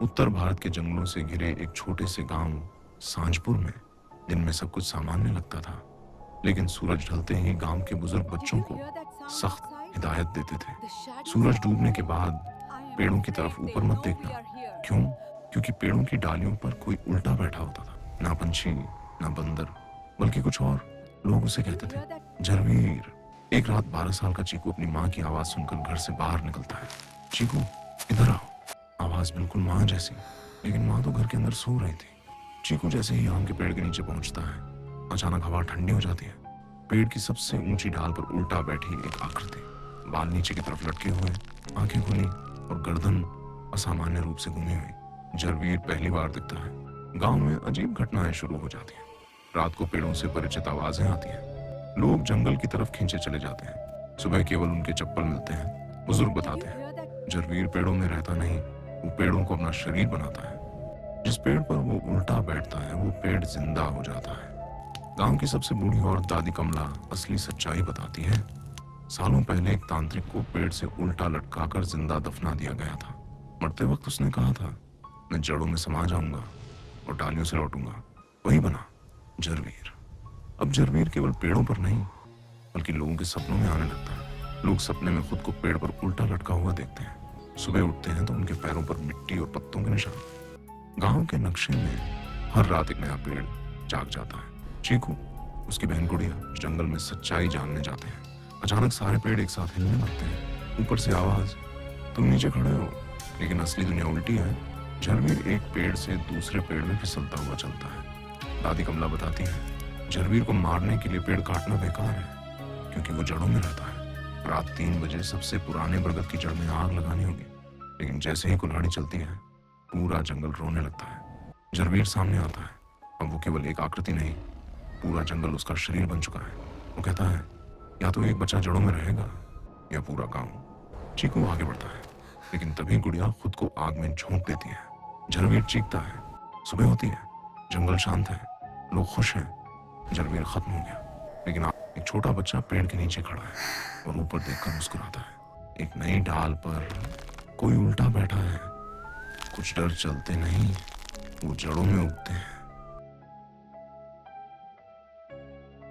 उत्तर भारत के जंगलों से घिरे एक छोटे से गांव सांझपुर में दिन में सब कुछ सामान्य लगता था, लेकिन सूरज ढलते ही गांव के बुजुर्ग बच्चों को सख्त हिदायत देते थे। सूरज डूबने के बाद पेड़ों की तरफ ऊपर मत देखना। क्यों? क्योंकि पेड़ों की डालियों पर कोई उल्टा बैठा होता था, ना पंछी ना बंदर, बल्कि कुछ और। लोग उसे कहते थे जरवीर। एक रात 12 साल का चीकू अपनी माँ की आवाज सुनकर घर से बाहर निकलता है। चीकू, इधर आओ। आवाज बिल्कुल माँ जैसी, लेकिन माँ तो घर के अंदर सो रही थी। चीकू जैसे ही आम के पेड़ के नीचे पहुंचता है, अचानक हवा ठंडी हो जाती है। पेड़ की सबसे ऊंची डाल पर उल्टा बैठी एक आकृति, बाल नीचे की तरफ लटके हुए, आंखें खुली और गर्दन असामान्य रूप से घूमी हुई जरवीर पहली बार दिखता है। गांव में अजीब घटनाएं शुरू हो जाती हैं। रात को पेड़ों से परिचित आवाजें आती हैं। लोग जंगल की तरफ खींचे चले जाते हैं। सुबह केवल उनके चप्पल मिलते हैं। बुजुर्ग बताते हैं जरवीर पेड़ों में रहता नहीं, वो पेड़ों को अपना शरीर बनाता है। जिस पेड़ पर वो उल्टा बैठता है वो पेड़ जिंदा हो जाता है। गांव की सबसे बूढ़ी औरत दादी कमला असली सच्चाई बताती है। सालों पहले एक तांत्रिक को पेड़ से उल्टा लटकाकर जिंदा दफना दिया गया था। मरते वक्त उसने कहा था, मैं जड़ों में समा जाऊंगा और डालियों से लौटूंगा। वही बना जरवीर। अब जरवीर केवल पेड़ों पर नहीं, बल्कि लोगों के सपनों में आने लगता है। लोग सपने में खुद को पेड़ पर उल्टा लटका हुआ देखते हैं। सुबह उठते हैं तो उनके पैरों पर मिट्टी और पत्तों के निशान। गांव के नक्शे में हर रात एक नया पेड़ जाग जाता है। चीकू, उसकी बहन गुड़िया जंगल में सच्चाई जानने जाते हैं। अचानक सारे पेड़ एक साथ हिलने लगते हैं। ऊपर से आवाज, तुम नीचे खड़े हो, लेकिन असली दुनिया उल्टी है। जरवीर एक पेड़ से दूसरे पेड़ में फिसलता हुआ चलता है। दादी कमला बताती है जरवीर को मारने के लिए पेड़ काटना बेकार है, क्योंकि वो जड़ों में रहता है। रात 3 बजे सबसे पुराने बरगद की जड़ में आग लगानी होगी, लेकिन जैसे ही कुल्हाड़ी चलती है पूरा जंगल रोने लगता है। जरवीर सामने आता है। अब वो केवल एक आकृति नहीं, पूरा जंगल उसका शरीर बन चुका है। वो कहता है या तो एक बच्चा जड़ों में रहेगा या पूरा गांव। चीकू आगे बढ़ता है, लेकिन तभी गुड़िया खुद को आग में झोंक देती है। जरवीर चीखता है। सुबह होती है, जंगल शांत है, लोग खुश हैं। जरवीर खत्म हो गया, लेकिन एक छोटा बच्चा पेड़ के नीचे खड़ा है और ऊपर देखकर मुस्कुराता है। एक नई डाल पर कोई उल्टा बैठा है। कुछ डर चलते नहीं, वो जड़ों में उगते हैं।